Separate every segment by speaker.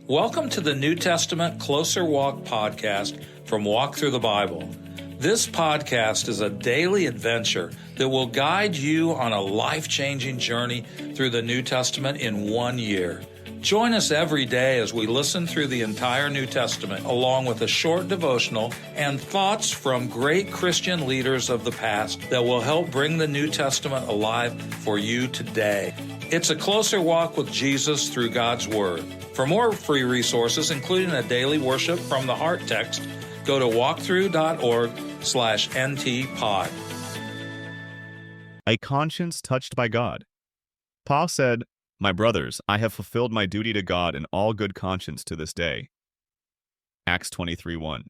Speaker 1: Welcome to the New Testament Closer Walk podcast from Walk Thru the Bible. This podcast is a daily adventure that will guide you on a life-changing journey through the New Testament in 1 year. Join us every day as we listen through the entire New Testament, along with a short devotional and thoughts from great Christian leaders of the past that will help bring the New Testament alive for you today. It's a closer walk with Jesus through God's Word. For more free resources, including a daily worship from the Heart text, go to walkthru.org/ntpod.
Speaker 2: A conscience touched by God. Paul said, "My brothers, I have fulfilled my duty to God in all good conscience to this day." Acts 23:1.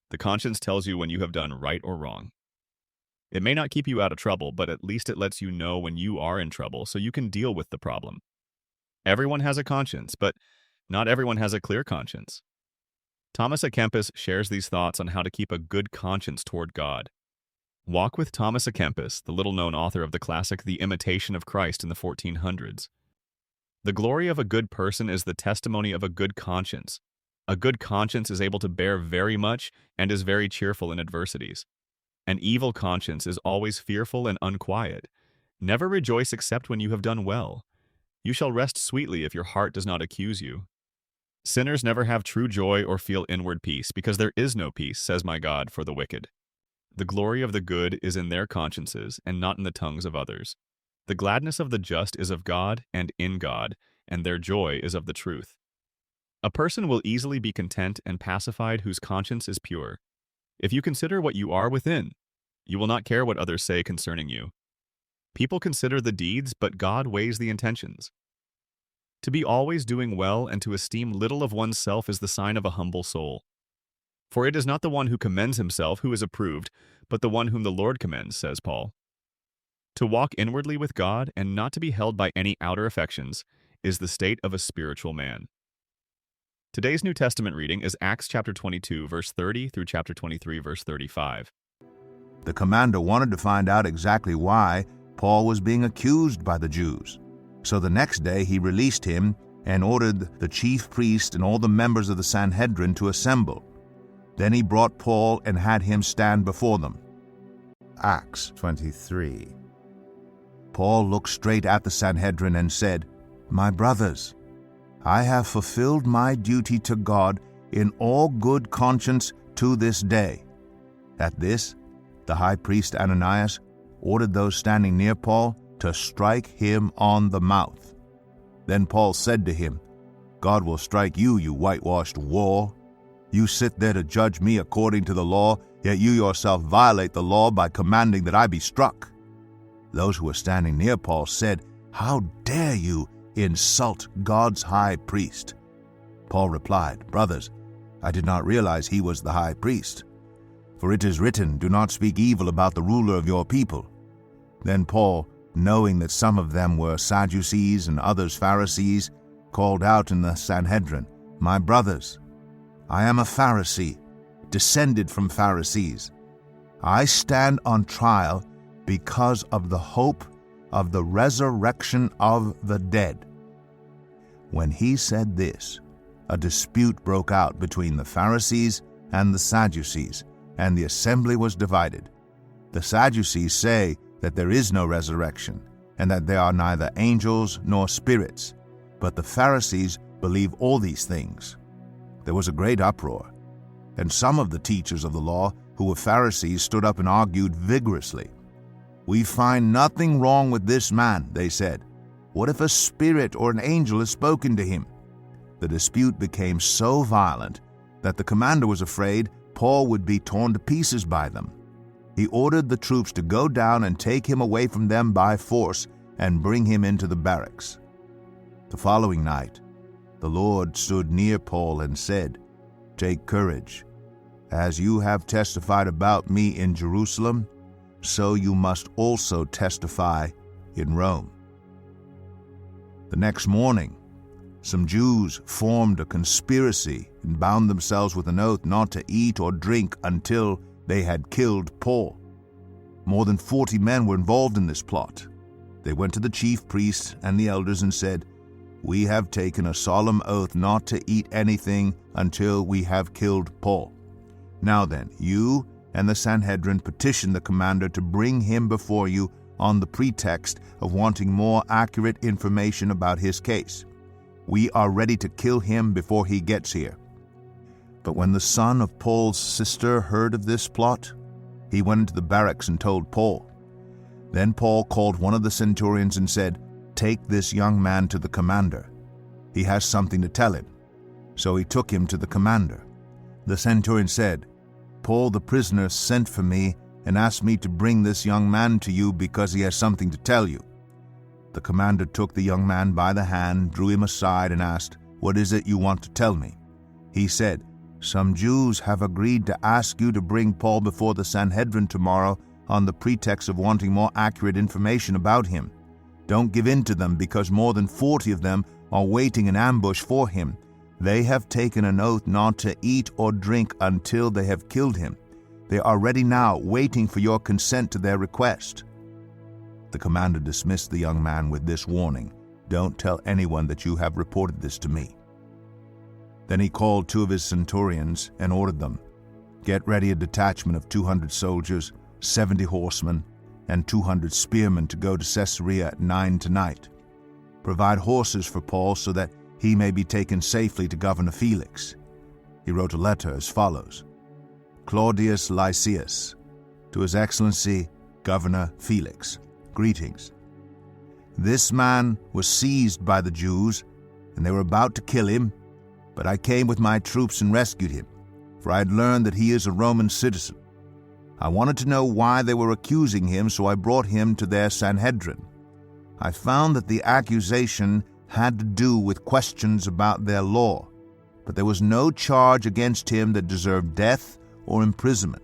Speaker 2: The conscience tells you when you have done right or wrong. It may not keep you out of trouble, but at least it lets you know when you are in trouble so you can deal with the problem. Everyone has a conscience, but not everyone has a clear conscience. Thomas à Kempis shares these thoughts on how to keep a good conscience toward God. Walk with Thomas à Kempis, the little-known author of the classic The Imitation of Christ in the 1400s. The glory of a good person is the testimony of a good conscience. A good conscience is able to bear very much and is very cheerful in adversities. An evil conscience is always fearful and unquiet. Never rejoice except when you have done well. You shall rest sweetly if your heart does not accuse you. Sinners never have true joy or feel inward peace, because there is no peace, says my God, for the wicked. The glory of the good is in their consciences, and not in the tongues of others. The gladness of the just is of God and in God, and their joy is of the truth. A person will easily be content and pacified whose conscience is pure. If you consider what you are within, you will not care what others say concerning you. People consider the deeds, but God weighs the intentions. To be always doing well and to esteem little of oneself is the sign of a humble soul. For it is not the one who commends himself who is approved, but the one whom the Lord commends, says Paul. To walk inwardly with God and not to be held by any outer affections is the state of a spiritual man. Today's New Testament reading is Acts chapter 22, verse 30 through chapter 23, verse 35.
Speaker 3: The commander wanted to find out exactly why Paul was being accused by the Jews. So the next day he released him and ordered the chief priest and all the members of the Sanhedrin to assemble. Then he brought Paul and had him stand before them. Acts 23. Paul looked straight at the Sanhedrin and said, "My brothers, I have fulfilled my duty to God in all good conscience to this day." At this, the high priest Ananias ordered those standing near Paul to strike him on the mouth. Then Paul said to him, "God will strike you, you whitewashed wall. You sit there to judge me according to the law, yet you yourself violate the law by commanding that I be struck." Those who were standing near Paul said, "How dare you insult God's high priest?" Paul replied, "Brothers, I did not realize he was the high priest. For it is written, 'Do not speak evil about the ruler of your people.'" Then Paul, knowing that some of them were Sadducees and others Pharisees, called out in the Sanhedrin, "My brothers, I am a Pharisee, descended from Pharisees. I stand on trial because of the hope of the resurrection of the dead." When he said this, a dispute broke out between the Pharisees and the Sadducees, and the assembly was divided. The Sadducees say that there is no resurrection, and that there are neither angels nor spirits, but the Pharisees believe all these things. There was a great uproar, and some of the teachers of the law, who were Pharisees, stood up and argued vigorously. "We find nothing wrong with this man," they said. "What if a spirit or an angel has spoken to him?" The dispute became so violent that the commander was afraid Paul would be torn to pieces by them. He ordered the troops to go down and take him away from them by force and bring him into the barracks. The following night, the Lord stood near Paul and said, "Take courage. As you have testified about me in Jerusalem, so you must also testify in Rome." The next morning, some Jews formed a conspiracy and bound themselves with an oath not to eat or drink until they had killed Paul. More than 40 men were involved in this plot. They went to the chief priests and the elders and said, we have taken a solemn oath not to eat anything until we have killed Paul. Now then, you and the Sanhedrin petition the commander to bring him before you on the pretext of wanting more accurate information about his case. We are ready to kill him before he gets here." But when the son of Paul's sister heard of this plot, he went into the barracks and told Paul. Then Paul called one of the centurions and said, "Take this young man to the commander. He has something to tell him." So he took him to the commander. The centurion said, "Paul the prisoner sent for me and asked me to bring this young man to you because he has something to tell you." The commander took the young man by the hand, drew him aside, and asked, "What is it you want to tell me?" He said, "Some Jews have agreed to ask you to bring Paul before the Sanhedrin tomorrow on the pretext of wanting more accurate information about him. Don't give in to them, because more than 40 of them are waiting in ambush for him. They have taken an oath not to eat or drink until they have killed him. They are ready now, waiting for your consent to their request." The commander dismissed the young man with this warning, "Don't tell anyone that you have reported this to me." Then he called 2 of his centurions and ordered them, "Get ready a detachment of 200 soldiers, 70 horsemen, and 200 spearmen to go to Caesarea at 9 tonight. Provide horses for Paul so that he may be taken safely to Governor Felix." He wrote a letter as follows: "Claudius Lysias, to His Excellency Governor Felix, greetings. This man was seized by the Jews, and they were about to kill him, but I came with my troops and rescued him, for I had learned that he is a Roman citizen. I wanted to know why they were accusing him, so I brought him to their Sanhedrin. I found that the accusation had to do with questions about their law, but there was no charge against him that deserved death or imprisonment.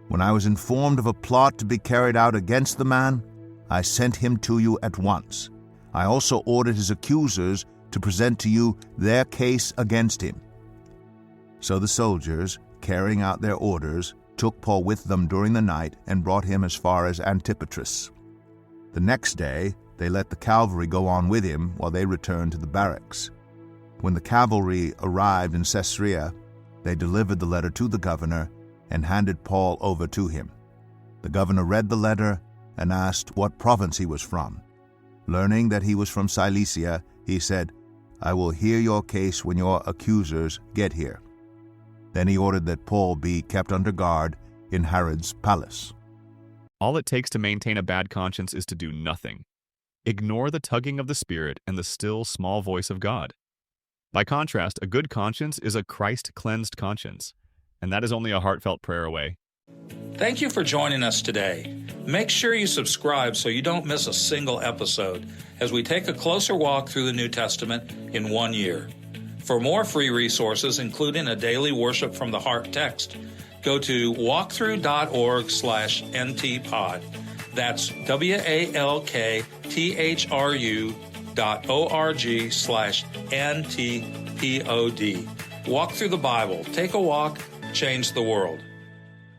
Speaker 3: When I was informed of a plot to be carried out against the man, I sent him to you at once. I also ordered his accusers to present to you their case against him." So the soldiers, carrying out their orders, took Paul with them during the night and brought him as far as Antipatris. The next day they let the cavalry go on with him while they returned to the barracks. When the cavalry arrived in Caesarea, they delivered the letter to the governor and handed Paul over to him. The governor read the letter and asked what province he was from. Learning that he was from Cilicia, he said, "I will hear your case when your accusers get here." Then he ordered that Paul be kept under guard in Herod's palace.
Speaker 2: All it takes to maintain a bad conscience is to do nothing. Ignore the tugging of the Spirit and the still, small voice of God. By contrast, a good conscience is a Christ-cleansed conscience, and that is only a heartfelt prayer away.
Speaker 1: Thank you for joining us today. Make sure you subscribe so you don't miss a single episode as we take a closer walk through the New Testament in 1 year. For more free resources, including a daily worship from the heart text, go to walkthru.org/ntpod. That's walkthru.org/ntpod. Walk through the Bible. Take a walk, change the world.